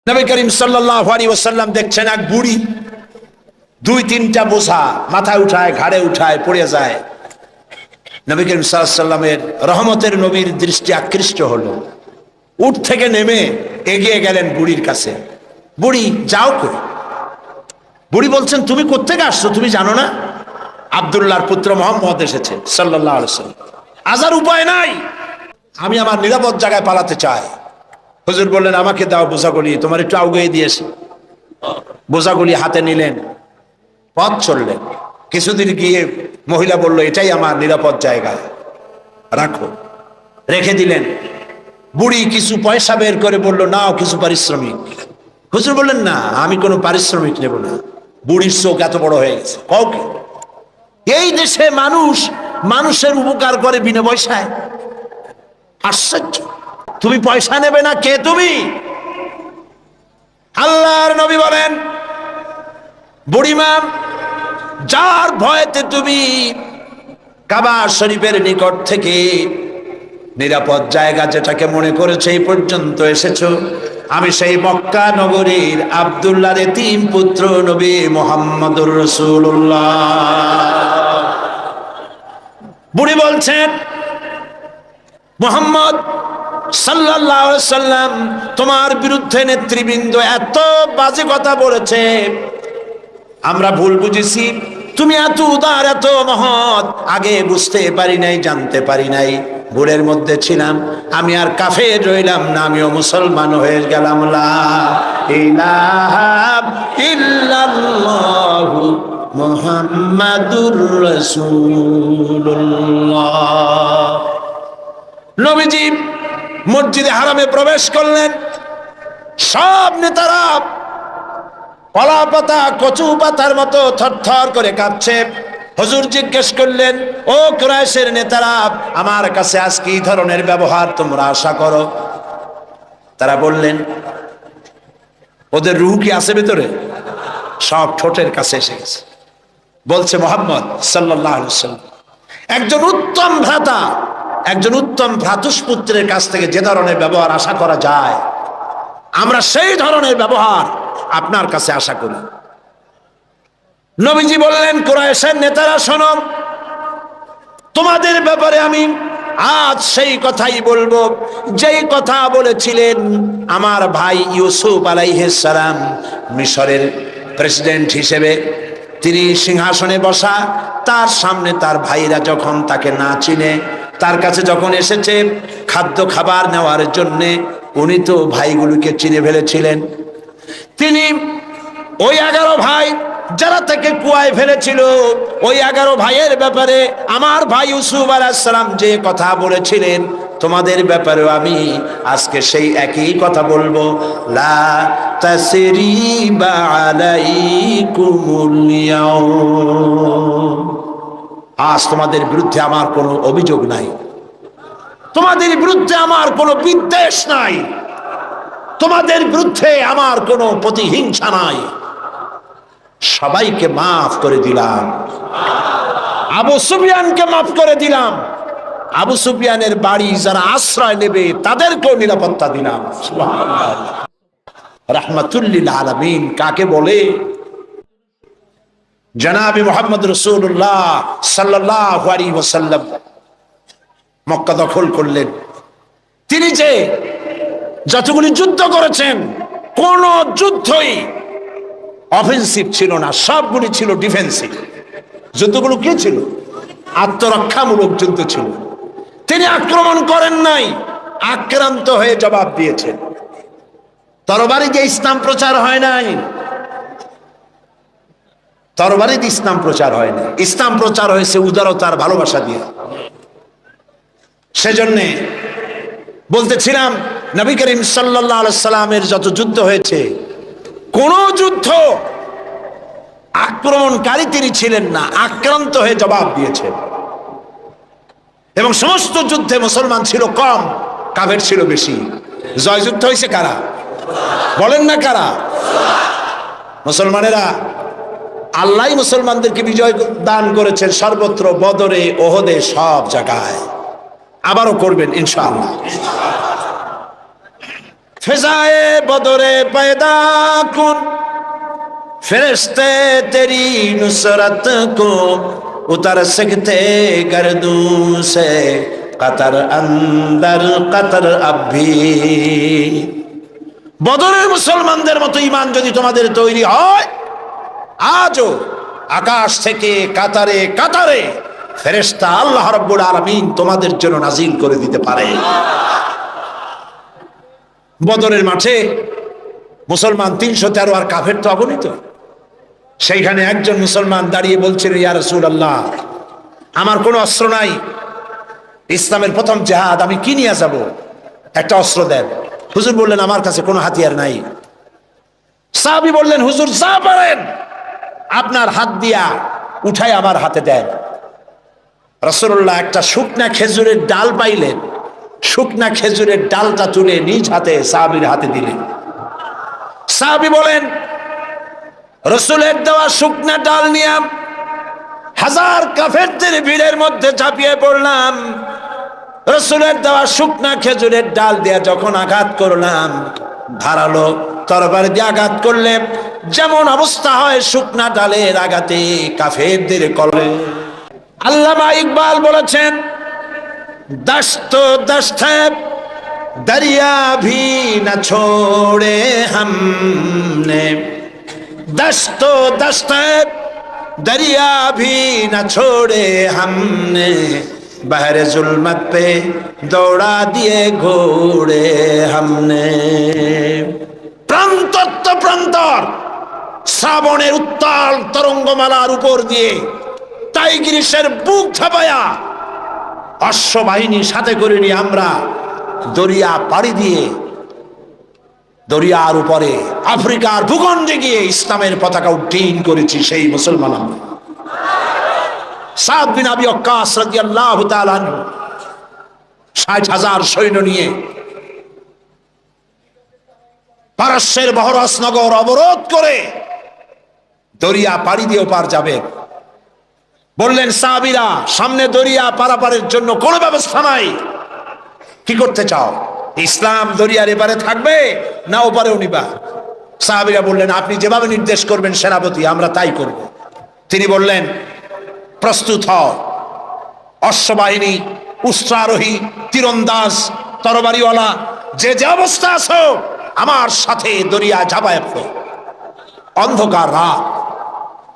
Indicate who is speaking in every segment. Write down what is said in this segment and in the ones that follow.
Speaker 1: নবী করিম সাল্লাল্লাহু আলাইহি ওয়াসাল্লাম দেখছেন এক বুড়ি দুই তিনটা বোঝা মাথায় উঠায়, ঘাড়ে উঠায়, পড়ে যায়। নবী করিম সাল্লাল্লাহু আলাইহি ওয়াসাল্লামের রহমতের নবীর দৃষ্টি আকৃষ্ট হলো। উঠ থেকে নেমে এগিয়ে গেলেন বুড়ির কাছে। বুড়ি, যাও কই? বুড়ি বলছেন, তুমি কোত্থেকে আসছো? তুমি জানো না আব্দুল্লাহর পুত্র মুহাম্মদ এসেছে সাল্লাল্লাহু আলাইহি ওয়াসাল্লাম। আজার উপায় নাই, আমি আমার নিরাপদ জায়গায় পালাতে চাই। হুজুর বললেন, আমাকে দাও বোঝাগুলি, তোমার একটু আউগিয়ে দিয়েছি। বোঝাগুলি হাতে নিলেন, পথ চললেন। কিছুদিন গিয়ে মহিলা বলল, এটাই আমার নিরাপদ জায়গা, রাখো। রেখে দিলেন। বুড়ি কিছু পয়সা বের করে বলল, নাও কিছু পারিশ্রমিক। হুজুর বললেন, না, আমি কোনো পারিশ্রমিক নেব না। বুড়ির চোখ এত বড় হয়ে গেছে। কাউকে এই দেশে মানুষ মানুষের উপকার করে বিনা পয়সায়? আশ্চর্য! তুমি পয়সা নেবে না? কে তুমি? আল্লাহর নবী বলেন, বুড়িমা, যার ভয়েতে তুমি কাবা শরীফের নিকট থেকে নিরাপদ জায়গা যেটাকে মনে করেছে এই পর্যন্ত এসেছো, আমি সেই মক্কা নগরীর আব্দুল্লাহর এতিম পুত্র নবী মুহাম্মদুর রাসূলুল্লাহ। বুড়ি বলছেন, মুহাম্মদ সাল্লাল্লাহু আলাইহি ওয়াসাল্লাম তোমার বিরুদ্ধে নেতৃবৃন্দ এত বাজে কথা বলেছে, আমরা ভুল বুঝেছি। তুমি এত উদার, এত মহৎ, আগে বুঝতে পারি নাই, জানতে পারি নাই। ভুলের মধ্যে ছিলাম, আমি আর কাফের রইলাম না, আমিও মুসলমান হয়ে গেলাম। লা ইলাহা ইল্লাল্লাহু মুহাম্মাদুর রাসূলুল্লাহ। নবীজি মসজিদে হারামে প্রবেশ করলেন। সব নেতারা কলা পাতা, কচু পাতার মতো থরথর করে কাঁপছে। হুজুর জিজ্ঞেস করলেন, ও কুরাইশের নেতারা, আমার কাছে আজ কি ধরনের ব্যবহার তোমরা আশা করো? তারা বললেন, ওদের রূহ কি আছে ভেতরে? সব ঠোঁটের কাছে এসে গেছে। বলছে, মুহাম্মদ সাল্লাল্লাহু আলাইহি ওয়াসাল্লাম একজন উত্তম ভ্রাতা, একজন উত্তম ভ্রাতুষ্পুত্রের কাছ থেকে যে ধরনের ব্যবহার আশা করা যায়, আমরা সেই ধরনের ব্যবহার আপনার কাছে আশা করি। নবীজি বললেন, কুরাইশের নেতারা শোনো, তোমাদের ব্যাপারে আমি আজ সেই কথাই বলবো যেই কথা বলেছিলেন আমার ভাই ইউসুফ আলাইহিস সালাম মিশরের প্রেসিডেন্ট হিসেবে। তিনি সিংহাসনে বসা, তার সামনে তার ভাইরা যখন তাকে না চিনে, তার কাছে যখন এসেছে খাদ্য খাবার নেওয়ার জন্যে, উনি তো ভাইগুলোকে চিনে ফেলেছিলেন। তিনি ওই 11 ভাই যারা তাকে কুয়ায় ফেলেছিল, ওই 11 ভাইয়ের ব্যাপারে আমার ভাই ইউসুফ আলাইহিস সালাম যে কথা বলেছিলেন, তোমাদের ব্যাপারেও আমি আজকে সেই একই কথা বলবো। লা তাসরিবা আলাইকুমুল ইয়াউম। আজ তোমাদের বিরুদ্ধে আমার কোনো অভিযোগ নাই, তোমাদের বিরুদ্ধে আমার কোনো বিদ্বেষ নাই, তোমাদের বিরুদ্ধে আমার কোনো প্রতিহিংসা নাই। সবাইকে মাফ করে দিলাম। আবু সুফিয়ানকে মাফ করে দিলাম। আবু সুফিয়ানের বাড়ি যারা আশ্রয় নেবে তাদেরকেও নিরাপত্তা দিলাম। সুবহানাল্লাহ। রাহমাতুল লিল আলামিন কাকে বলে? জনাবে মুহাম্মদ রাসূলুল্লাহ সাল্লাল্লাহু আলাইহি ওয়াসাল্লাম মক্কা দখল করলেন। তিনি যে যতগুলি যুদ্ধ করেছেন, কোন যুদ্ধই অফেন্সিভ ছিল না, সবগুলি ছিল ডিফেন্সিভ। যুদ্ধগুলো কি ছিল? আত্মরক্ষামূলক যুদ্ধ ছিল। তিনি আক্রমণ করেন নাই, আক্রান্ত হয়ে জবাব দিয়েছেন। তরবারি দিয়ে ইসলাম প্রচার হয় নাই, তরবারি দিয়ে ইসলাম প্রচার হয় না। ইসলাম প্রচার হয়েছে উদারতার ভালোবাসা দিয়ে। সেজন্যে বলতেছিলাম, নবী করিম সাল্লাল্লাহু আলাইহি সাল্লামের যত যুদ্ধ হয়েছে, কোন যুদ্ধ আক্রমণকারী তিনি ছিলেন না, আক্রান্ত হয়ে জবাব দিয়েছেন। এবং সমস্ত যুদ্ধে মুসলমান ছিল কম, কাফের ছিল বেশি। জয়যুদ্ধ হয়েছে কারা? বলেন না কারা? মুসলমানেরা। আল্লাহ মুসলমানদেরকে বিজয় দান করেছেন সর্বত্র, বদরে, ওহদে, সব জায়গায়। আবারও করবেন ইনশাআল্লাহ। फिजाए बदरे पैदा कुन फरिश्ते तेरी नुसरत को उतर सकते गर्दों से कतर अंदर कतर अब भी। বদরের মুসলমানদের মতো ঈমান যদি তোমাদের তৈরি হয়, আজও আকাশ থেকে কাতারে কাতারে ফেরেশতা আল্লাহ রাব্বুল আলামিন তোমাদের জন্য নাজিল করে দিতে পারে। বদরের মাঠে মুসলমান 313 আর কাফের তো অগণিত। সেইখানে একজন মুসলমান দাঁড়িয়ে বলছিল, ইয়া রাসূলুল্লাহ, আমার কোনো অস্ত্র নাই, ইসলামের প্রথম জিহাদ আমি কি নিয়ে যাব, একটা অস্ত্র দেন। হুজুর বললেন, আমার কাছে কোনো হাতিয়ার নাই। সাহাবী বললেন, হুজুর যা পারেন আপনার হাত দিয়া উঠাই আমার হাতে দেন। রাসূলুল্লাহ একটা শুকনা খেজুরের ডাল পাইলেন, শুকনা খেজুরের ডালটা তুলে নিজ হাতে সাহাবীর হাতে দিলেন। সাহাবী বলেন, রাসূলের দেওয়া শুকনা ডাল নিয়ে হাজার কাফেরদের ভিড়ের মধ্যে ঝাঁপিয়ে পড়লাম। রাসূলের দেওয়া শুকনা খেজুরের ডাল দিয়ে যখন আঘাত করলাম, ধারালো তরবারি দিয়ে আঘাত করলে যেমন অবস্থা হয় শুকনা ডালের আঘাতে কাফেরদের কলে। আল্লামা ইকবাল বলেছেন, দস্ত দস্ত दरिया भी न छोड़े हमने, दस्तो दस्त दरिया भी न छोड़े हमने, बहरे जुल्मत पे दौड़ा दिए घोड़े हमने। প্রান্তর তো প্রান্তর শ্রাবণের উত্তাল তরঙ্গমালার উপর দিয়ে টাইগ্রিসের বুক ঝাঁপায়া অশ্ববাহিনী সাথে করে নিয়ে আমরা দরিয়া পাড়ি দিয়ে দরিয়ার উপরে আফ্রিকার ভূখণ্ডে গিয়ে ইসলামের পতাকা উড্ডীন করেছি। সেই মুসলমান আমরা। সাদ বিন আবি ওয়াক্কাস রাদিয়াল্লাহু তাআলা আনহু ৬০,০০০ সৈন্য নিয়ে পারস্যের বহরস নগর অবরোধ করে দরিয়া পাড়ি দিয়ে ওপার যাবে। বললেন সাহাবীরা, সামনে দরিয়া পারাপারের জন্য কোনো ব্যবস্থা নাই, কি করতে চাও? ইসলাম দরিয়ার এপারে থাকবে না ওপারেও নিবা? সাহাবীরা বললেন, আপনি যেভাবে নির্দেশ করবেন সেনাপতি, আমরা তাই করব। তিনি বললেন, প্রস্তুত হও, অশ্ববাহিনী, উষ্ট্রারোহী, তীরন্দাজ, তরবারিওয়ালা, যে যে অবস্থা আছো আমার সাথে দরিয়া ঝাঁপায় পড়ো। অন্ধকার রাত,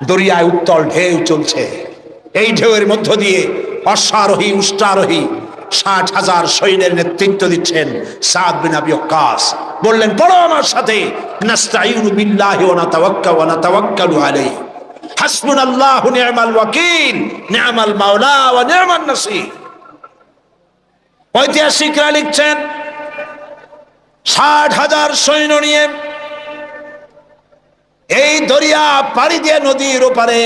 Speaker 1: দরিয়ায় উত্তল ঢেউ চলছে। এই ঢেউয়ের মধ্য দিয়ে অশ্বারোহী, উষ্ট্রারোহী ৬০,০০০ সৈন্যের নেতৃত্ব দিচ্ছেন সাদ বিন আবি ওয়াক্কাস। বললেন, পড়ো আমার সাথে, নাস্তাঈনু বিল্লাহি ওয়া নাতাওয়াক্কালু ওয়া নাতাওয়াক্কালু আলাইহি, হাসবুনাল্লাহু নি'মাল ওয়াকিল, নি'মাল মাওলা ওয়া নি'মান নাসীর। ঐতিহাসিকরা লিখছেন, ৬০,০০০ সৈন্য নিয়ে এই দরিয়া পাড়ি দিয়ে নদীর ওপারে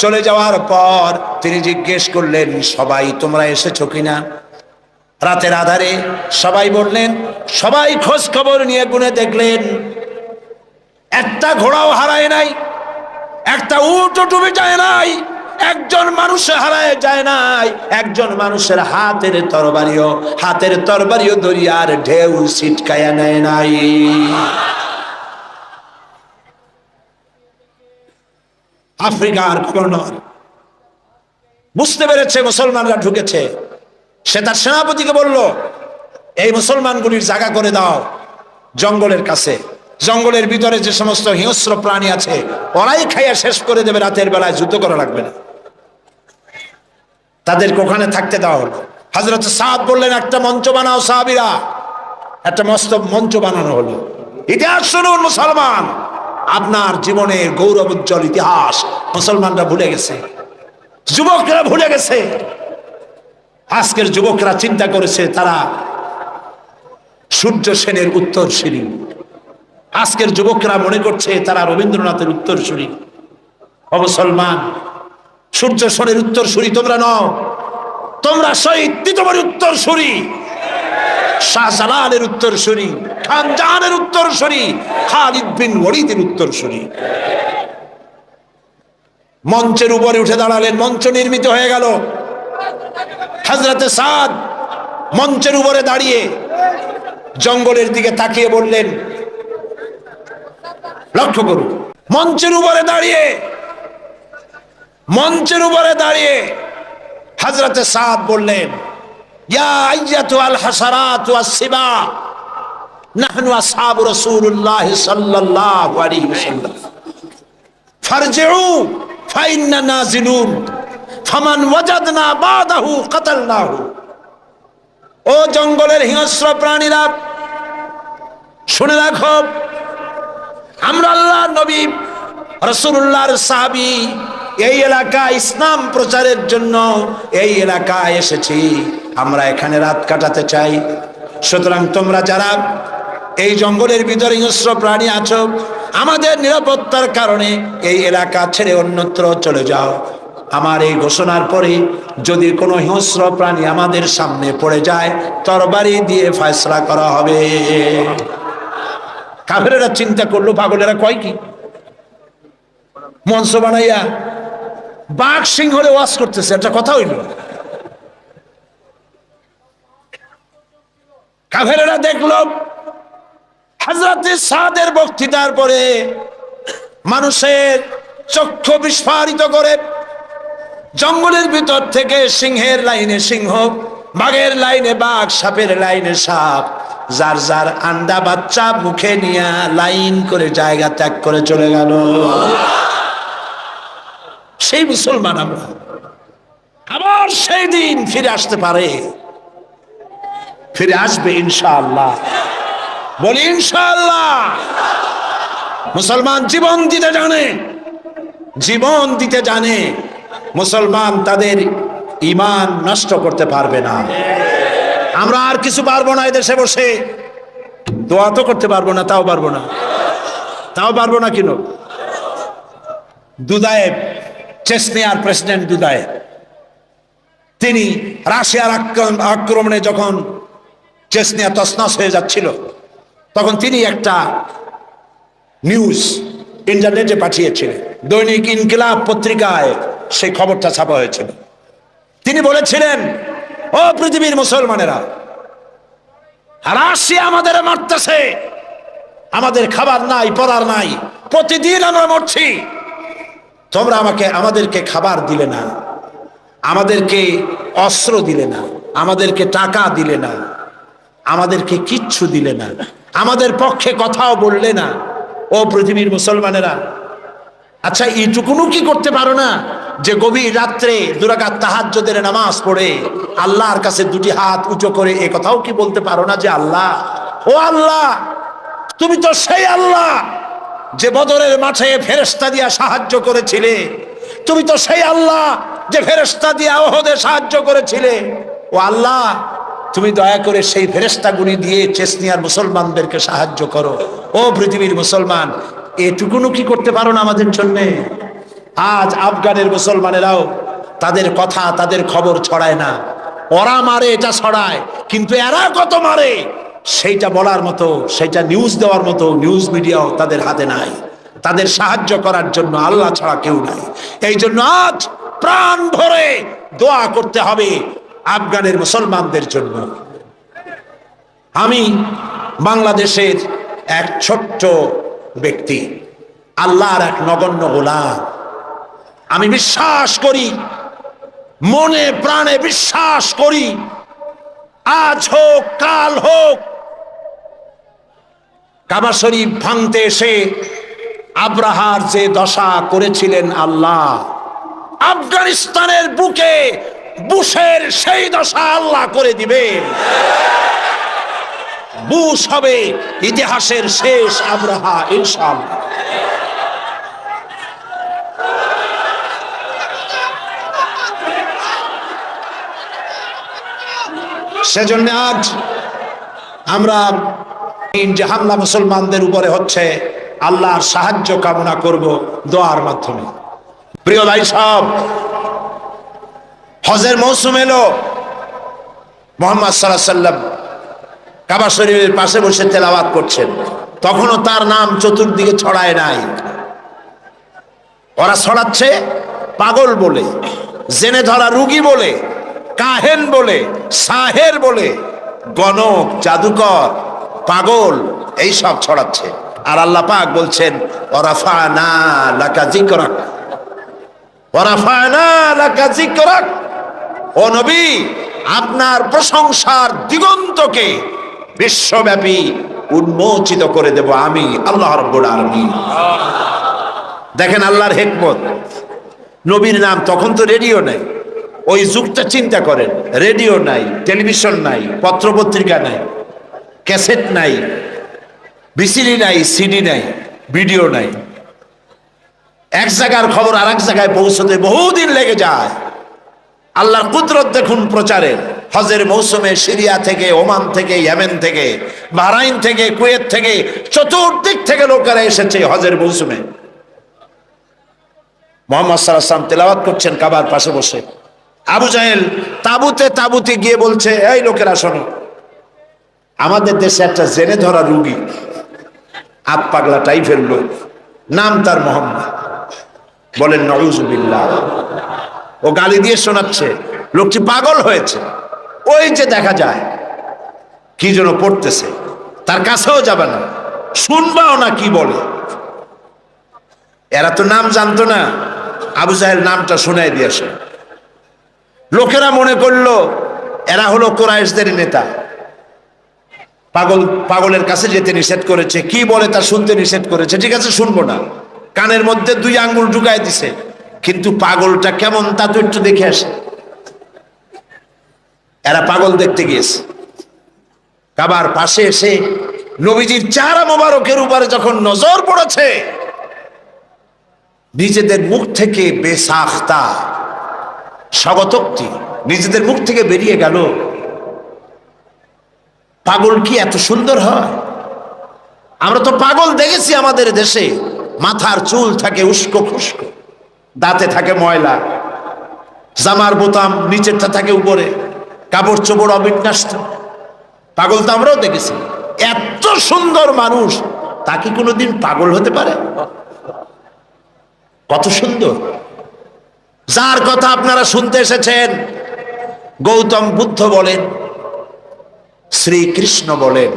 Speaker 1: চলে যাওয়ার পর তিনি জিজ্ঞেস করলেন, সবাই তোমরা এসেছো কিনা? রাতের আধারে সবাই বললেন, সবাই খোঁজ খবর নিয়ে গুনে দেখলেন একটা ঘোড়াও হারায় নাই, একটা উটও ডুবে যায় নাই, একজন মানুষ হারায় যায় নাই, একজন মানুষের হাতের তরবারিও দরিয়ার ঢেউ ছিটকায়া নেয় নাই। আফ্রিকার গভর্নর বুঝতে পেরেছে মুসলমানরা ঢুকেছে। সে তার সেনাপতিকে বলল, এই মুসলমানগুলির জায়গা করে দাও জঙ্গলের কাছে। জঙ্গলের ভিতরে যে সমস্ত হিংস্র প্রাণী আছে ওরাই খাইয়া শেষ করে দেবে, রাতের বেলায় যুদ্ধ করা লাগবে না। তাদেরকে ওখানে থাকতে দেওয়া হলো। হযরত সাদ বললেন, একটা মঞ্চ বানাও সাহাবীরা। একটা মস্ত মঞ্চ বানানো হলো। ইতিহাস শুনুন মুসলমান, আপনার জীবনের গৌরব উজ্জ্বল ইতিহাস মুসলমানরা ভুলে গেছে, যুবকরা ভুলে গেছে। আজকের যুবকরা চিন্তা করেছে তারা সূর্য সেনের উত্তরসূরি। আজকের যুবকরা মনে করছে তারা রবীন্দ্রনাথের উত্তরসূরি। ও মুসলমান, সূর্য সেনের উত্তরসূরি তোমরা নও, তোমরা শহীদ তীতমণির উত্তরসূরি, শাহজালালের উত্তরসূরি, খান জাহানের উত্তরসূরি, খালিদ বিন ওয়ালিদের উত্তরসূরি। মঞ্চের উপরে উঠে দাঁড়ালেন, মঞ্চ নির্মিত হয়ে গেল। হযরতে সাদ মঞ্চের উপরে দাঁড়িয়ে জঙ্গলের দিকে তাকিয়ে বললেন, লক্ষ্য করুন, মঞ্চের উপরে দাঁড়িয়ে হযরতে সাদ বললেন, ইয়া আইয়াতুল হাসারাত ওয়াস সিবা নাহনু আসহাবু রাসূলুল্লাহ সাল্লাল্লাহু আলাইহি ওয়াসাল্লাম ফারজিউ ফাইন্না নাজিলুন ফামান ওয়াজাদনা বাদাহু কাতালনাহু। ও জঙ্গলের হিংস্র প্রাণীরা, শুনে রাখো, আমরা আল্লাহর নবী রাসূলুল্লাহর সাহাবী, এই এলাকায় ইসলাম প্রচারের জন্য এই এলাকায় এসেছি, আমরা এখানে রাত কাটাতে চাই। সুতরাং তোমরা যারা এই জঙ্গলের ভিতরে হিংস্র প্রাণী আছো, আমাদের নিরাপত্তার কারণে এই এলাকা ছেড়ে অন্যত্র চলে যাও। আমার এই ঘোষণার পরে যদি কোনো হিংস্র প্রাণী আমাদের সামনে পড়ে যায়, তরবারি দিয়ে ফয়সালা করা হবে। কাফেরেরা চিন্তা করলো, পাগলেরা কয় কি, মঞ্চ বানাইয়া বাঘ সিংহরে ওয়াজ করতেছে, একটা কথা হইল। কাফেরেরা দেখলো হযরতে সাদের বক্তৃতার পরে মানুষের চক্ষু বিস্ফারিত করে জঙ্গলের ভিতর থেকে সিংহের লাইনে সিংহ, বাঘের লাইনে বাঘ, সাপের লাইনে সাপ, যার যার আন্ডা বাচ্চা মুখে নিয়ে লাইন করে জায়গা ত্যাগ করে চলে গেল। সেই মুসলমান আমরা, আবার সেই দিন ফিরে আসতে পারে, ফিরে আসবে ইনশাআল্লাহ। বলি ইনশাআল্লাহ। মুসলমান জীবন দিতে জানে, জীবন দিতে জানে। মুসলমান তাদের ঈমান নষ্ট করতে পারবে না। আমরা আর কিছু পারবো না, এদেশে বসে দোয়া তো করতে পারবো না, তাও পারবো না কেন? দুদায়েব, চেচনিয়ার প্রেসিডেন্ট দুদায়েব, তিনি রাশিয়ার আক্রমণে যখন চেচনিয়া তছনছ হয়ে যাচ্ছিল, তখন তিনি একটা নিউজ ইন্টারনেটে পাঠিয়েছিলেন। দৈনিক ইনকিলাব পত্রিকায় সেই খবরটা ছাপা হয়েছিল। তিনি বলেছিলেন, ও পৃথিবীর মুসলমানেরা, রাশিয়া আমাদের মারতেছে, আমাদের খাবার নাই, পড়ার নাই, প্রতিদিন আমরা মরছি, তোমরা আমাদেরকে খাবার দিলে না, আমাদেরকে অস্ত্র দিলে না, আমাদেরকে টাকা দিলে না, আমাদেরকে কিচ্ছু দিলে না, আমাদের পক্ষে কথাও বললে না। ও পৃথিবীর মুসলমানেরা, আচ্ছা এইটুকুনও কি করতে পারো না যে গভীর রাত্রে 2 রাকাত তাহাজ্জুদের নামাজ পড়ে আল্লাহর কাছে 2টি হাত উঁচু করে এ কথাও কি বলতে পারো না যে আল্লাহ, ও আল্লাহ, তুমি তো সেই আল্লাহ যে বদরের মাঠে ফেরেশতা দিয়া সাহায্য করেছিলে, তুমি তো সেই আল্লাহ যে ফেরেশতা দিয়া ওহদে সাহায্য করেছিলে। ও আল্লাহ, তুমি দয়া করে সেই ফেরেশতাগুলি দিয়ে চেচনিয়ার মুসলমানদেরকে সাহায্য করো। ও পৃথিবীর মুসলমান, এটুকুনও কি করতে পারো না আমাদের জন্যে? আজ আফগানের মুসলমানেরাও তাদের কথা, তাদের খবর ছড়ায় না। ওরা মারে, এটা ছড়ায়, কিন্তু এরা কত মারে সেইটা বলার মতো, সেইটা নিউজ দেওয়ার মতো নিউজ মিডিয়াও তাদের হাতে নাই। তাদের সাহায্য করার জন্য আল্লাহ ছাড়া কেউ নাই। এই জন্য আজ প্রাণ ভরে দোয়া করতে হবে আফগানের মুসলমানদের জন্য। আমি বাংলাদেশের এক ছোট্ট ব্যক্তি, আল্লাহর এক নগণ্য গোলাম। আমি বিশ্বাস করি, মনে প্রাণে বিশ্বাস করি, আজ হোক কাল হোক, কাবা শরীফ ভাঙতে এসে আব্রাহার যে দশা করেছিলেন আল্লাহ, আফগানিস্তানের বুকে বুশের সেই দশা আল্লাহ করে দিবেন। বুশ হবে ইতিহাসের শেষ আব্রাহা ইনশাআল্লাহ। সেজন্য আজ আমরা যে হামলা মুসলমানদের উপরে হচ্ছে, আল্লাহর সাহায্য কামনা করব দোয়ার মাধ্যমে। প্রিয় ভাই সব, হজের মৌসুম এলো, মুহাম্মদ সাল্লাল্লাহু আলাইহি সাল্লাম কাবা শরীফের পাশে বসে তেলাওয়াত করছেন, তখনও তার নাম চতুর্দিকে ছড়ায় নাই। ওরা ছড়াচ্ছে পাগল বলে, জেনে ধরা রুগী বলে, কাহেন বলে, সাহের বলে, গণক, জাদুকর, পাগল এই সব ছড়াচ্ছে। আর আল্লাহ পাক বলছেন ওয়ারাফানা লাকা যিকরাক, ওয়ারাফানা লাকা যিকরাক, ও নবী আপনার প্রশংসার দিগন্তকে বিশ্বব্যাপী উন্মোচিত করে দেব আমি আল্লাহ রাব্বুল আলামিন। দেখেন আল্লাহর হিকমত। নবীর নাম, তখন তো রেডিও নাই, ওই যুগটা চিন্তা করেন, রেডিও নাই, টেলিভিশন নাই, পত্রপত্রিকা নাই, ক্যাসেট নাই, ভিসিডি নাই, সিডি নাই, ভিডিও নাই। এক জায়গার খবর আর এক জায়গায় পৌঁছতে বহুদিন লেগে যায়। আল্লাহর কুদরত দেখুন প্রচারের। হজের মৌসুমে সিরিয়া থেকে, ওমান থেকে, ইয়েমেন থেকে, বাহরাইন থেকে, কুয়েত থেকে, চতুর্দিক থেকে লোকেরা এসেছে হজের মৌসুমে। মুহাম্মদ সাল্লাল্লাহু আলাইহি ওয়াসাল্লাম তেলাওয়াত করছেন কাবার পাশে বসে। আবু জাহেল তাঁবুতে গিয়ে বলছে, এই লোকেরা শোনো, আমাদের দেশে একটা জেনে ধরা রুগী, আত পাগলা টাইপের লোক, নাম তার মোহাম্মদ। বলেন নাউযুবিল্লাহ। ও গালি দিয়ে শোনাচ্ছে, লোকটি পাগল হয়েছে। ওই যে দেখা যায় কি যেন পড়তেছে, তার কাছেও যাবে না, শুনবাও না কি বলে। এরা তো নাম জানতো না, আবু জাহেল নামটা শোনায় দিয়েছে। লোকেরা মনে করলো এরা হলো কুরাইশদের নেতা। পাগলের কাছে যেতে নিষেধ করেছে, কি বলে তা শুনতে নিষেধ করেছে। ঠিক আছে, শুনবো না। কানের মধ্যে 2 আঙ্গুল ঢুকায় দিছে, কিন্তু পাগলটা কেমন তা তো একটু দেখে আসে। এরা পাগল দেখতে গিয়েছে। কাবার পাশে এসে নবীজির চেহারা মোবারকের উপরে যখন নজর পড়েছে, নিজেদের মুখ থেকে বেসাখতা স্বাগতোক্তি নিজেদের মুখ থেকে বেরিয়ে গেল, পাগল কি এত সুন্দর হয়? আমরা তো পাগল দেখেছি আমাদের দেশে, মাথার চুল থাকে উস্কো খুস্কো, দাঁতে থাকে ময়লা, জামার বোতাম নিচেরটা থাকে উপরে, কাপড় চোপড় অবিন্যস্ত। পাগল তো আমরাও দেখেছি। এত সুন্দর মানুষ, তা কি কোনোদিন পাগল হতে পারে? কত সুন্দর! যার কথা আপনারা শুনতে এসেছেন, গৌতম বুদ্ধ বলেন, শ্রীকৃষ্ণ বলেন,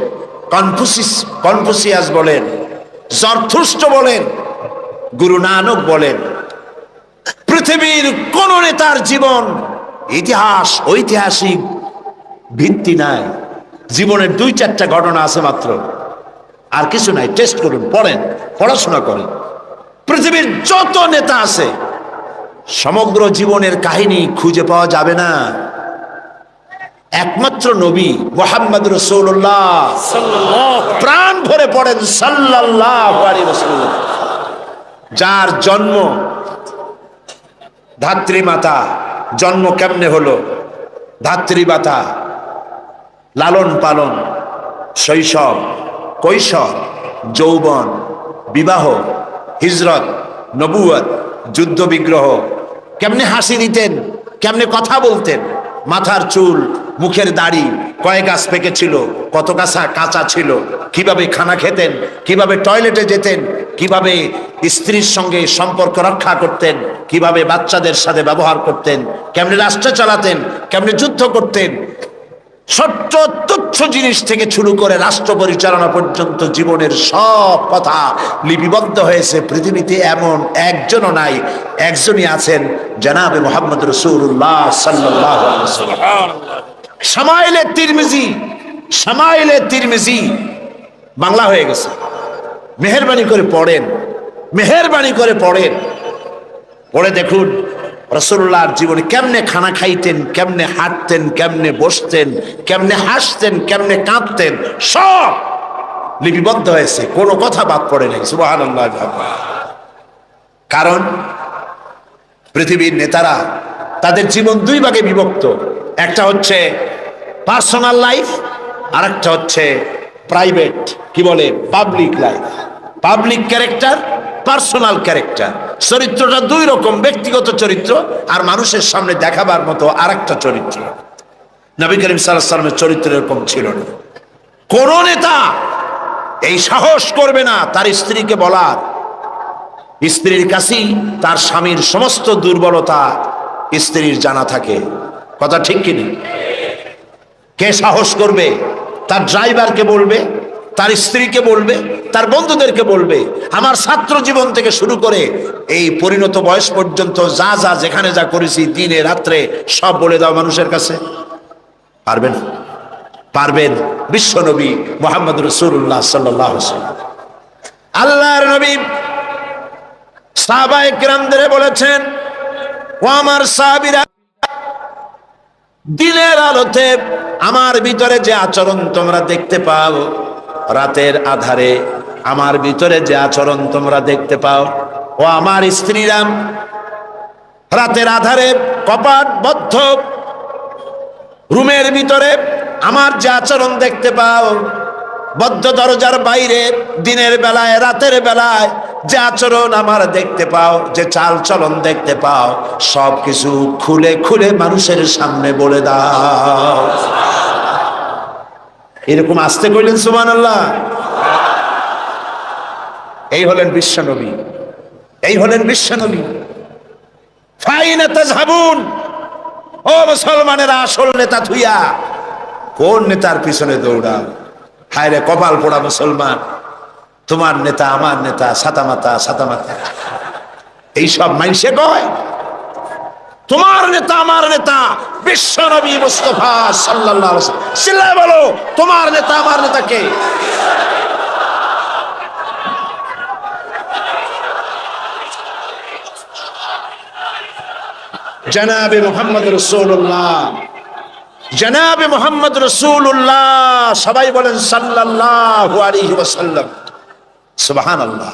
Speaker 1: কনফুসিয়াস বলেন, জরথুস্ট বলেন, গুরু নানক বলেন, পৃথিবীর কোন নেতার জীবন ইতিহাস ঐতিহাসিক ভিত্তি নাই। জীবনের 2-4টা ঘটনা আছে মাত্র, আর কিছু নাই। টেস্ট করুন, পড়েন, পড়াশোনা করেন। পৃথিবীর যত নেতা আছে, সমগ্র জীবনের কাহিনী খুঁজে পাওয়া যাবে না। একমাত্র নবী মুহাম্মদ রাসূলুল্লাহ প্রাণ ভরে পড়েন সাল্লাল্লাহু আলাইহি ওয়াসাল্লাম, যার জন্ম ধাত্রী মাতা। জন্ম কেমনে হলো? ধাত্রী মাতা, লালন পালন, শৈশব, কৈশোর, যৌবন, বিবাহ, হিজরত, নবুয়ত, যুদ্ধ বিগ্রহ, কেমনে হাসি দিতেন, কেমনে কথা বলতেন, মাথার চুল, মুখের দাড়ি কয় গাছ পেকেছিল, কত গাছা কাঁচা ছিল, কিভাবে খানা খেতেন, কিভাবে টয়লেটে যেতেন, কিভাবে স্ত্রীর সঙ্গে সম্পর্ক রক্ষা করতেন, কিভাবে বাচ্চাদের সাথে ব্যবহার করতেন, কেমনে রাষ্ট্র চালাতেন, কেমনে যুদ্ধ করতেন, ছোট্ট তুচ্ছ জিনিস থেকে শুরু করে রাষ্ট্র পরিচালনা পর্যন্ত জীবনের সব কথা লিপিবদ্ধ হয়েছে। পৃথিবীতে এমন একজনও নাই, একজনই আছেন, জনাবে মুহাম্মদ রাসূলুল্লাহ সাল্লাল্লাহু আলাইহি ওয়াসাল্লাম। শামাইলে তিরমিজি বাংলা হয়ে গেছে। মেহেরবানি করে পড়েন, মেহেরবানি করে পড়েন, পড়ে দেখুন রাসূলুল্লাহর জীবনে কেমনে খানা খাইতেন, কেমনে হাঁটতেন, কেমনে বসতেন, কেমনে হাসতেন, কেমনে কাঁদতেন, সব লিপিবদ্ধ হয়েছে, কোনো কথা বাদ পড়ে নাই। সুবহানাল্লাহ। কারণ পৃথিবীর নেতারা তাদের জীবন 2 ভাগে বিভক্ত। একটা হচ্ছে পার্সোনাল লাইফ, আর একটা হচ্ছে প্রাইভেট, কি বলে, public life. Public character, personal character. চরিত্রটা 2 রকম, ব্যক্তিগত চরিত্র আর মানুষের সামনে দেখাবার মতো আরেকটা চরিত্র। নবী করিম সাল্লাল্লাহু আলাইহি ওয়াসাল্লামের চরিত্র এরকম ছিল না। কোন নেতা এই সাহস করবে না তার স্ত্রীকে বলার, স্ত্রীর কাছেই তার স্বামীর সমস্ত দুর্বলতা স্ত্রীর জানা থাকে। কথা ঠিক কিনা? কে সাহস করবে তার ড্রাইভারকে বলবে তার স্ত্রীকে বলবে, তার বন্ধুদেরকে বলবে, আমার ছাত্র জীবন থেকে শুরু করে এই পরিণত বয়স পর্যন্ত যা যা যেখানে যা করেছি দিনে রাত্রে সব বলে দাও মানুষের কাছে? পারবে না? পারবেন বিশ্ব নবী মুহাম্মদ রাসূলুল্লাহ সাল্লাল্লাহু আলাইহি ওয়াসাল্লাম। আল্লাহর নবী সাহাবায়ে কিরামদের বলেছেন, ও আমার সাহাবীরা, দিনের আলোতে আমার ভিতরে যে আচরণ তোমরা দেখতে পাও, রাতের আধারে আমার ভিতরে যে আচরণ তোমরা দেখতে পাও, ও আমার স্ত্রীরা, রাতের আধারে কপাট বদ্ধ রুমের ভিতরে আমার যে আচরণ দেখতে পাও, বদ্ধ দরজার বাইরে দিনের বেলায় রাতের বেলায় যে আচরণ আমার দেখতে পাও, যে চাল চলন দেখতে পাও, সব কিছু খুলে খুলে মানুষের সামনে বলে দাও। এরকম আসতে কইলেন সুবহানাল্লাহ। এই হলেন বিশ্বনবী, এই হলেন বিশ্বনবী। ফাইনা তাযহাবুন, ও মুসলমানেরা, আসল নেতা থুইয়া কোন নেতার পিছনে দৌড়াও? হায় রে কপাল পোড়া মুসলমান, তোমার নেতা আমার নেতা, সাতামাতা সাতামাতা এইসব মাইনসে কয়। তোমার নেতা আমার নেতা বিশ্বনবী মুস্তাফা সাল্লাল্লাহু আলাইহি ওয়াসাল্লাম। চিল্লায় বলো, তোমার নেতা আমার নেতা কে? জনাবে মুহাম্মদ রাসূলুল্লাহ, জনাবে মুহাম্মদ রাসূলুল্লাহ। সবাই বলেন সাল্লাল্লাহু আলাইহি ওয়াসাল্লাম। সুবহানাল্লাহ,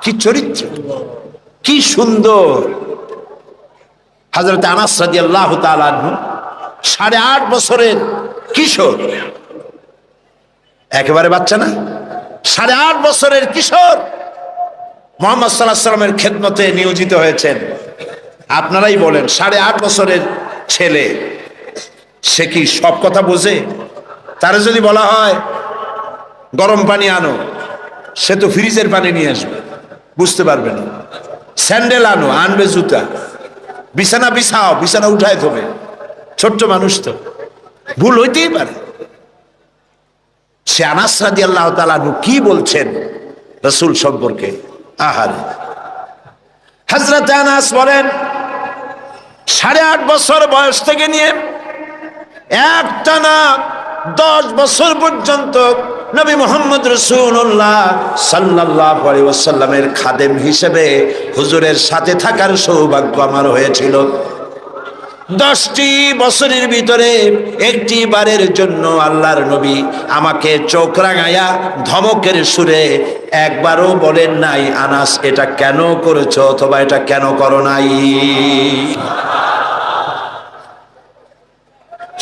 Speaker 1: কি চরিত্র, কি সুন্দর। হযরত আনাস রাদিয়াল্লাহু তাআলা আনহু 8.5 বছরের কিশোর, একেবারে বাচ্চা না, 8.5 বছরের কিশোর মুহাম্মদ সাল্লাল্লাহু আলাইহি ওয়াসাল্লামের খেদমতে নিয়োজিত হয়েছেন। আপনারাই বলেন, 8.5 বছরের ছেলে, সে কি সব কথা বোঝে? তারে যদি বলা হয় গরম পানি আনো, সে তো ফ্রিজের পানি নিয়ে আসবে, বুঝতে পারবে না। স্যান্ডেল আনো, আনবে জুতা। বিছানা বিছাও, বিছানা উঠায় থবে। ছোট্ট মানুষ তো, ভুল হইতেই পারে। সে আনাস রাদিয়াল্লাহু তাআলা আনহু কি বলছেন রাসূল সম্পর্কে, আহারে। হযরত আনাস বলেন, 8.5 বছর বয়স থেকে নিয়ে একটানা 10 বছর পর্যন্ত নবী মুহাম্মদ রাসূলুল্লাহ সাল্লাল্লাহু আলাইহি ওয়াসাল্লামের খাদেম হিসেবে হুজুরের সাথে থাকার সৌভাগ্য আমার হয়েছিল। 10টি বছরের ভিতরে একটি বারের জন্য আল্লাহর নবী আমাকে চোখ রাঙায়া ধমকের সুরে একবারও বলেন নাই, আনাস এটা কেন করেছো অথবা এটা কেন করো নাই।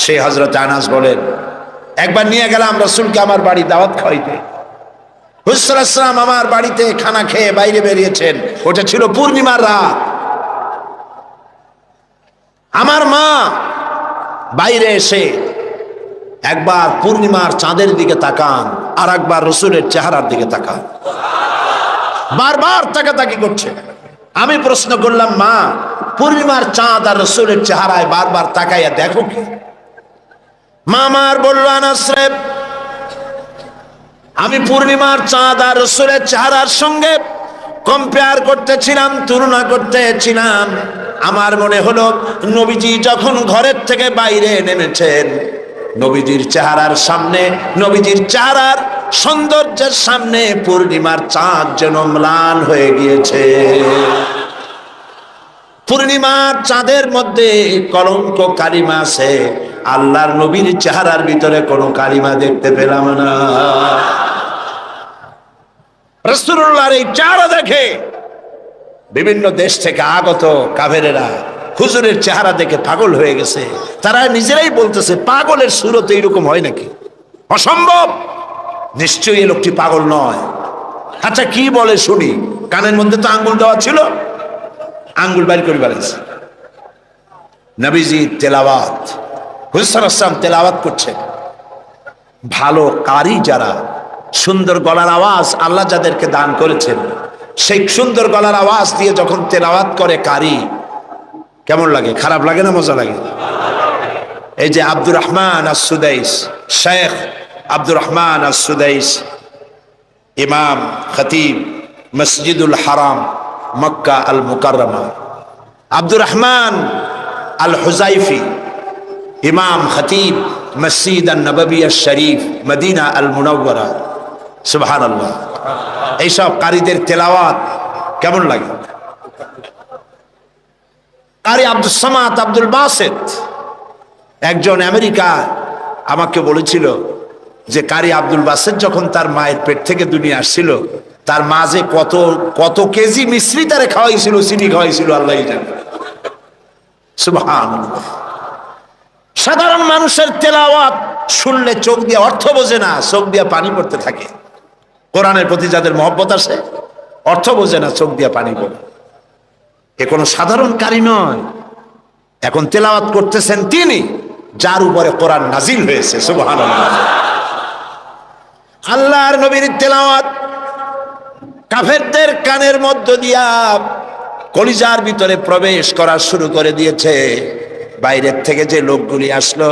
Speaker 1: সেই হযরত আনাস বলেন, একবার নিয়ে গেলাম রাসূলকে আমার বাড়ি দাওয়াত খাওয়াইতে। হুজুর সাল্লাল্লাহু আলাইহি ওয়াসাল্লাম আমার বাড়িতে খানা খেয়ে বাইরে বেরিয়েছেন। ওটা ছিল পূর্ণিমার রাত। আমার মা বাইরে এসে একবার পূর্ণিমার চাঁদের দিকে তাকান, আর একবার রাসূলের চেহারার দিকে তাকান, বারবার তাকাতাকি করছে। আমি প্রশ্ন করলাম, মা, পূর্ণিমার চাঁদ আর রাসূলের চেহারায় বারবার তাকাইয়া দেখো কি? মা আমার বলল, আনাস রে, আমি পূর্ণিমার চাঁদ আর রাসূলের চেহারার সঙ্গে কম্পেয়ার করতেছিলাম, তুলনা করতেছিলাম। আমার মনে হলো নবীজি যখন ঘরের থেকে বাইরে নেমেছেন, নবীজির চেহারার সামনে, নবীজির চেহারার সৌন্দর্যের সামনে পূর্ণিমার চাঁদ যেন ম্লান হয়ে গিয়েছে। পূর্ণিমার চাঁদের মধ্যে কলঙ্ক কালিমা আছে, আল্লাহর নবীর চেহারার ভিতরে কোনো কালিমা দেখতে পেলাম না। রাসূলুল্লাহর এই চেহারা দেখে বিভিন্ন দেশ থেকে আগত কাফেরেরা হুজুরের চেহারা দেখে পাগল হয়ে গেছে। তারা নিজেরাই বলতেছে, পাগলের সুরত এইরকম হয় নাকি? অসম্ভব, নিশ্চয়ই এই লোকটি পাগল নয়। আচ্ছা কি বলে শুনি। কানের মধ্যে তো আঙ্গুল দেওয়া ছিল, আঙ্গুল বাইর করে বেড়াচ্ছে। নবীজি তেলাওয়াত, হুজুর সাল্লাল্লাহু আলাইহি ওয়াসাল্লাম তেলাওয়াত করছেন। ভালো কারি যারা, সুন্দর গলার আওয়াজ আল্লাহ যাদেরকে দান করেছেন, সেই সুন্দর গলার আওয়াজ দিয়ে যখন তেলাওয়াত করে কারি, কেমন লাগে? খারাপ লাগে না মজা লাগে? এই যে আব্দুর রহমান আস-সুদাইস, শেখ আব্দুর রহমান আস-সুদাইস ইমাম খতিব মসজিদুল হারাম মক্কা আল মুকাররমা, আব্দুর রহমান আল হুজাইফি ইমাম খতিব মসজিদ আন নববী আশ শরীফ মদিনা আল মুনাওয়ারা। সুবহানাল্লাহ। এইসব কারীদের তেলাওয়াত কেমন লাগে? কারি আব্দুল সামাদ আব্দুল বাসেত, একজন আমেরিকা আমাকে বলেছিল যে কারি আব্দুল বাসেত যখন তার মায়ের পেট থেকে দুনিয়া আসছিল, তার মা যে কত কত কেজি মিশ্রি তারে খাওয়াইছিল, চিনি খাওয়াইছিল আল্লাহই জানে। সুবহানাল্লাহ। সাধারণ মানুষের তেলাওয়াত শুনলে চোখ দিয়ে অর্থ বোঝে না, চোখ দিয়ে পানি পড়তে থাকে। কোরআনের প্রতি যাদের মহব্বত আছে অর্থ বোঝে না, চোখ দিয়ে পানি পড়ে। এ কোনো সাধারণ কারি নয়। এখন তেলাওয়াত করতেছেন তিনি যার উপরে কোরআন নাজিল হয়েছে। সুবহানাল্লাহ। আল্লাহর নবীর তেলাওয়াত কাফেরদের কানের মধ্য দিয়া কলিজার ভিতরে প্রবেশ করা শুরু করে দিয়েছে। বাইরের থেকে যে লোকগুলি আসলো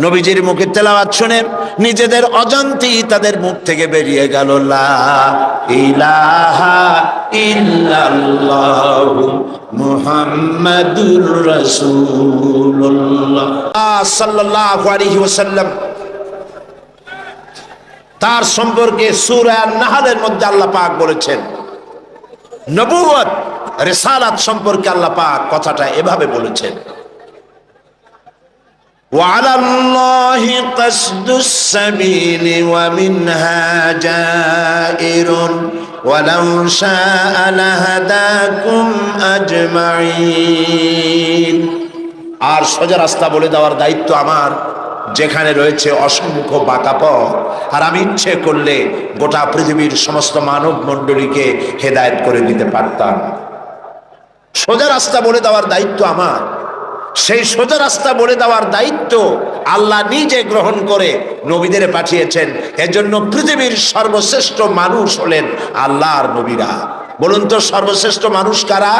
Speaker 1: নবীজির মুখে তেলাওয়াত শুনে নিজেদের অজান্তেই তাদের মুখ থেকে বেরিয়ে গেল লা ইলাহা ইল্লাল্লাহু মুহাম্মাদুর রাসূলুল্লাহ সাল্লাল্লাহু আলাইহি ওয়াসাল্লাম। তার সম্পর্কে সূরা আন-নাহলের মধ্যে আল্লাহ পাক বলেছেন, নবুয়ত রিসালাত সম্পর্কে আল্লাহ পাক কথাটা এভাবে বলেছেন, وعلى الله قصد السبيل ومنها جائر ولو شاء لهداكم أجمعين। আর সোজা রাস্তা বলে দেওয়ার দায়িত্ব আমার, যেখানে রয়েছে অসংখ্য বাঁকা পথ, আর আমি ইচ্ছে করলে গোটা পৃথিবীর সমস্ত মানব মণ্ডলীকে হেদায়েত করে দিতে পারতাম। সোজা রাস্তা বলে দেওয়ার দায়িত্ব আমার। সেই সোজা রাস্তা বলে দেওয়ার দায়িত্ব আল্লাহ নিজে গ্রহণ করে নবীদের পাঠিয়েছেন। এজন্য পৃথিবীর সর্বশ্রেষ্ঠ মানুষ হলেন আল্লাহর নবীরা। বলুন তো সর্বশ্রেষ্ঠ মানুষ কারা?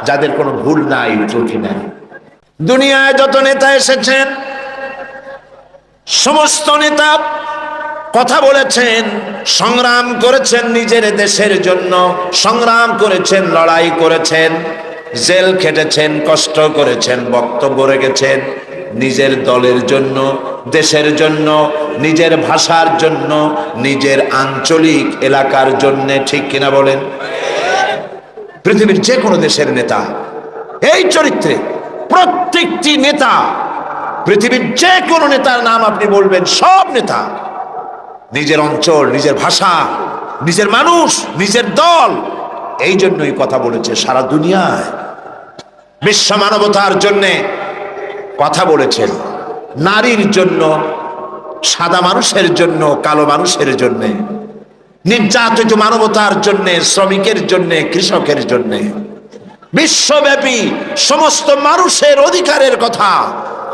Speaker 1: যাদের কোনো ভুল নাই, ত্রুটি নাই। দুনিয়ায় যত নেতা এসেছেন সমস্ত নেতা কথা বলেছেন, সংগ্রাম করেছেন নিজের দেশের জন্য, সংগ্রাম করেছেন, লড়াই করেছেন, জেল খেটেছেন, কষ্ট করেছেন, বক্তব্য রেখেছেন নিজের দলের জন্য, দেশের জন্য, নিজের ভাষার জন্য, নিজের আঞ্চলিক এলাকার জন্য। ঠিক কিনা বলেন? পৃথিবীর যে কোনো দেশের নেতা এই চরিত্রে, প্রত্যেকটি নেতা, পৃথিবীর যে কোনো নেতার নাম আপনি বলবেন, সব নেতা নিজের অঞ্চল, নিজের ভাষা, নিজের মানুষ, নিজের দল, এই জন্যই কথা বলেছে সারা দুনিয়ায়। বিশ্ব মানবতার জন্য কথা বলেছেন, নারীর জন্য, সাদা মানুষের জন্য, কালো মানুষের জন্য, নির্যাতিত মানবতার জন্য, শ্রমিকের জন্য, কৃষকের জন্য, বিশ্বব্যাপী সমস্ত মানুষের অধিকারের কথা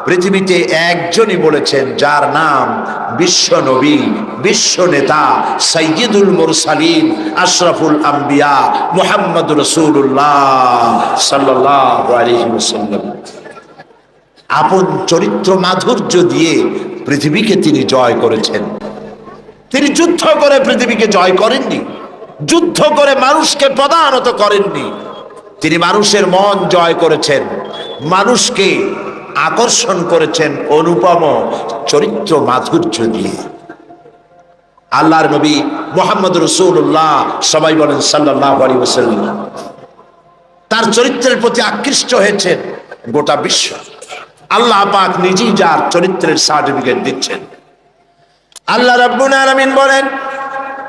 Speaker 1: পৃথিবীতে একজনই বলেছেন, যার নাম বিশ্ব নবী, বিশ্ব নেতা, সাইয়্যিদুল মুরসালিন, আশরাফুল আম্বিয়া, মুহাম্মদুর রাসূলুল্লাহ সাল্লাল্লাহু আলাইহি ওয়াসাল্লাম। আপন চরিত্র মাধুর্য দিয়ে পৃথিবীকে তিনি জয় করেছেন। তিনি যুদ্ধ করে পৃথিবীকে জয় করেননি, যুদ্ধ করে মানুষকে পদানত করেননি। তিনি মানুষের মন জয় করেছেন, মানুষকে আকর্ষণ করেছেন অনুপম চরিত্র মাধুর্য দিয়ে। আল্লাহর নবী মুহাম্মদ রাসূলুল্লাহ, সবাই বলেন সাল্লাল্লাহু আলাইহি ওয়াসাল্লাম, তার চরিত্রের প্রতি আকৃষ্ট হয়েছেন গোটা বিশ্ব। আল্লাহ পাক নিজেই যার চরিত্রের সার্টিফিকেট দিচ্ছেন। আল্লাহ রাব্বুল আলামিন বলেন,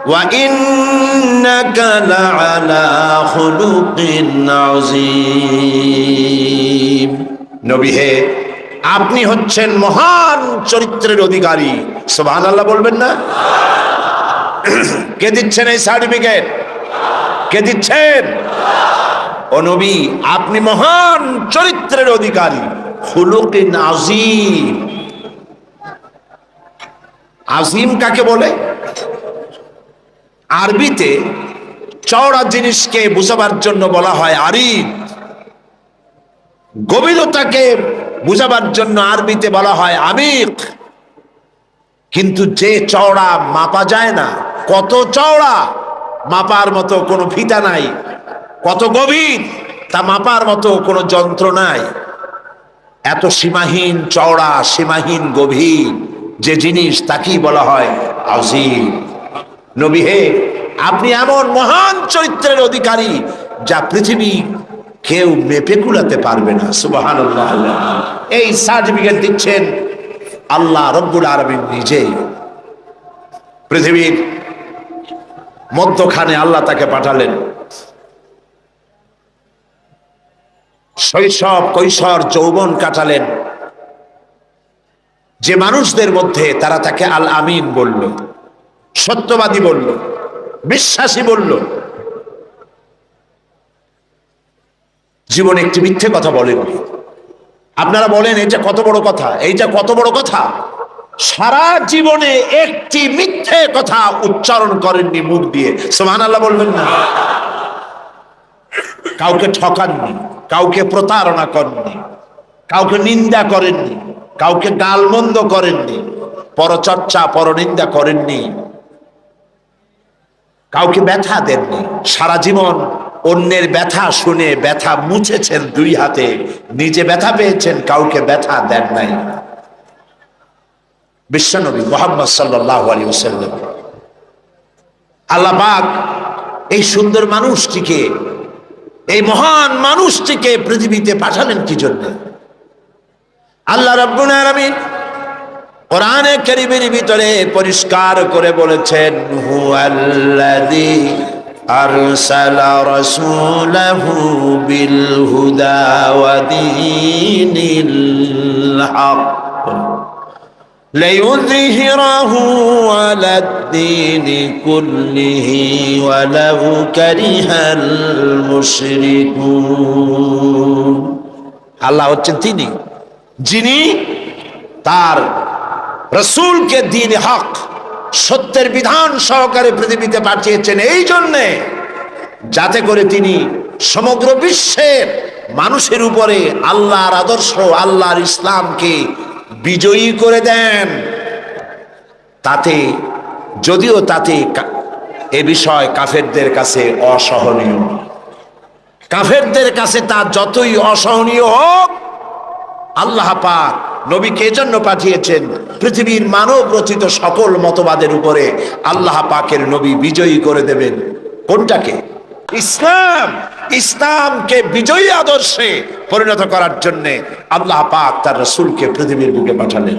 Speaker 1: ওয়া ইন্নাকা লাআলা খুলুকিন আযীম। নবী হে, আপনি হচ্ছেন মহান চরিত্রের অধিকারী। সুবহানাল্লাহ বলবেন না? কে দিচ্ছেন এই সার্টিফিকেট? কে দিচ্ছেন? ও নবী, আপনি মহান চরিত্রের অধিকারী, খুলুকিন আযীম। আযীম কাকে বলে? আরবিতে চওড়া জিনিসকে বোঝাবার জন্য বলা হয় আরিদ। গভীরতাকে বোঝাবার জন্য আরবিতে বলা হয় আমিক। কিন্তু যে চওড়া মাপা যায় না, কত চওড়া মাপার মতো কোনো ফিতা নাই, কত গভীর তা মাপার মতো কোনো যন্ত্র নাই। এত সীমাহীন চওড়া, সীমাহীন গভীর যে জিনিস, তাকেই বলা হয় আযীম। নবী হে, আপনি এমন মহান চরিত্রের অধিকারী যা পৃথিবী কেউ মেপে কুলাতে পারবে না। সুবহানাল্লাহ। এই সার্টিফিকেট দিচ্ছেন আল্লাহ রব্বুল আলামিন নিজেই। পৃথিবীর মধ্যখানে আল্লাহ তাকে পাঠালেন। শৈশব, কৈশোর, যৌবন কাটালেন যে মানুষদের মধ্যে, তারা তাকে আল আমিন বলল, সত্যবাদী বলল, বিশ্বাসী বলল। জীবনে একটি মিথ্যে কথা বলেননি। আপনারা বলেন এটা কত বড় কথা, এইটা কত বড় কথা। সারা জীবনে একটি মিথ্যে কথা উচ্চারণ করেননি মুখ দিয়ে। সুবহানাল্লাহ বলবেন না? কাউকে ঠকাননি, কাউকে প্রতারণা করেননি, কাউকে নিন্দা করেননি, কাউকে গালমন্দ করেননি, পরচর্চা পরনিন্দা করেননি, কাউকে ব্যথা দেননি। সারা জীবন অন্যের ব্যথা শুনে ব্যথা মুছেছেন দুই হাতে, নিজে ব্যথা পেয়েছেন, কাউকে ব্যথা দেন নাই। বিশ্বনবী মুহাম্মদ সাল্লাল্লাহু আলাইহি ওয়াসাল্লাম। আল্লাহ পাক এই সুন্দর মানুষটিকে, এই মহান মানুষটিকে পৃথিবীতে পাঠালেন কি জন্য? আল্লাহ রাব্বুল আলামিন কোরআনে কারীমের ভিতরে পরিষ্কার করে বলেছেন, হুয়াল্লাযী আরসালা রাসূলাহু বিল হুদা ওয়া দীনিল হক লিইয়ুযহিরাহু আলাদ-দীনি কুল্লিহি ওয়ালাউ কারিহাল মুশরিকুন। আল্লাহ হচ্ছেন তিনি যিনি তার রাসূলকে দ্বীন হক, সত্যের বিধান সহকারে পৃথিবীতে পাঠিয়েছেন, এই জন্যে যাতে করে তিনি সমগ্র বিশ্বের মানুষের উপরে আল্লাহর আদর্শ, আল্লাহর ইসলামকে বিজয়ী করে দেন। তাতে যদিও তাতে এ বিষয় কাফেরদের কাছে অসহনীয়, কাফেরদের কাছে তা যতই অসহনীয় হোক, আল্লাহ পাক নবীকে এজন্য পাঠিয়েছেন পৃথিবীর মানব রচিত সকল মতবাদের উপরে আল্লাহ পাকের নবী বিজয়ী করে দেবেন। কোনটাকে? ইসলাম। ইসলামকে বিজয়ী আদর্শে পরিণত করার জন্য আল্লাহ পাক তার রাসূলকে পৃথিবীর বুকে পাঠালেন।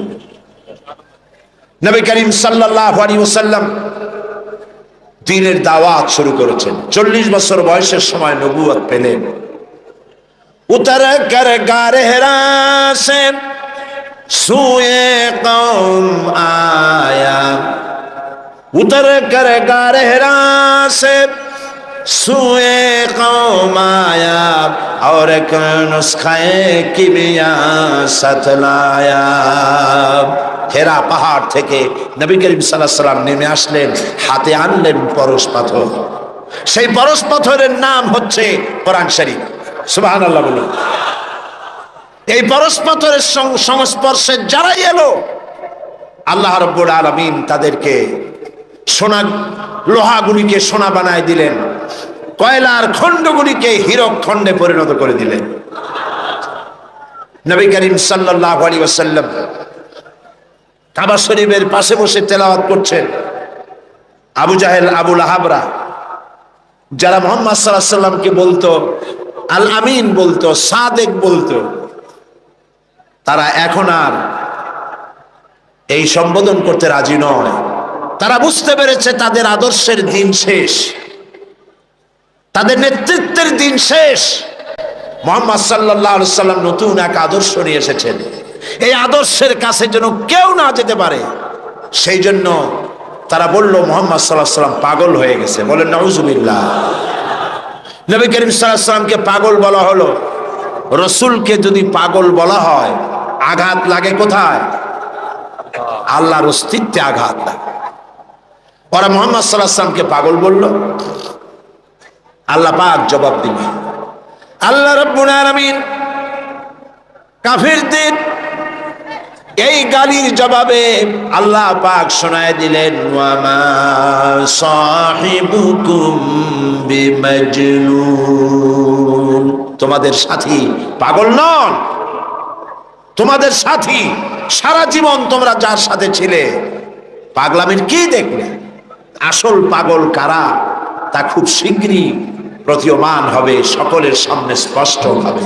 Speaker 1: নবী করিম সাল্লাল্লাহু আলাইহি ওয়াসাল্লাম দ্বীনের দাওয়াত শুরু করেছেন। 40 বছর বয়সের সময় নবুয়ত পেলেন। उतर कर गारहरा से सूए कौम आया, उतर कर गारहरा से सूए कौम आया, और एक नुस्खे किमिया सतलाया। হেরা পাহাড় থেকে নবী করিম সাল্লাল্লাহু আলাইহি সাল্লাম নেমে আসলেন, হাতে আনলেন পরশ পাথর। সেই পরশ পাথরের নাম হচ্ছে কোরআন শরীফ। সুবহানাল্লাহ বলুন। এই পরশ পাথরের সংস্পর্শে যারাই এলো, আল্লাহ রাব্বুল আলামিন তাদেরকে সোনা, লোহাগুলিকে সোনা বানায় দিলেন, কয়লার খণ্ডগুলিকে হীরক খণ্ডে পরিণত করে দিলেন। নবী করিম সাল্লাল্লাহু আলাইহি ওয়াসাল্লাম কাবা শরীফের পাশে বসে তেলাওয়াত করছেন। আবু জাহেল, আবু লাহাবরা, যারা মুহাম্মদ সাল্লাল্লাহু আলাইহি ওয়াসাল্লামকে বলতো আল আমিন, বলতো সাদেক, বলতো, তারা এখন আর এই সম্বোধন করতে রাজি নয়। তারা বুঝতে পেরেছে তাদের আদর্শের দিন শেষ, তাদের নেতৃত্বের দিন শেষ। মুহাম্মদ সাল্লাল্লাহু আলাইহি ওয়াসাল্লাম নতুন এক আদর্শ নিয়ে এসেছেন, এই আদর্শের কাছে যেন কেউ না যেতে পারে। সেই জন্য তারা বলল মুহাম্মদ সাল্লাল্লাহু আলাইহি ওয়াসাল্লাম পাগল হয়ে গেছে। বলেন নাউজুবিল্লাহ। নবী করিম সাল্লাল্লাহু আলাইহি ওয়াসাল্লামকে পাগল বলা হলো। রসুলকে যদি পাগল বলা হয়, আঘাত লাগে কোথায়? আল্লাহর অস্তিত্বে আঘাত লাগে। ওরা মুহাম্মদ সাল্লাল্লাহু আলাইহি ওয়াসাল্লামকে পাগল বলল, আল্লাহ পাক জবাব দিবেন। আল্লাহ রাব্বুল আলামিন কাফিরদের এই গালির জবাবে আল্লাহ পাক শোনায় দিলেন, ওয়ামা সাহিবুকুম বিমাজনুন, তোমাদের সাথী পাগল নন। তোমাদের সাথী সারা জীবন তোমরা যার সাথে ছিলে, পাগলামির কি দেখলে? আসল পাগল কারা তা খুব শীঘ্রই প্রতীয়মান হবে, সকলের সামনে স্পষ্ট হবে।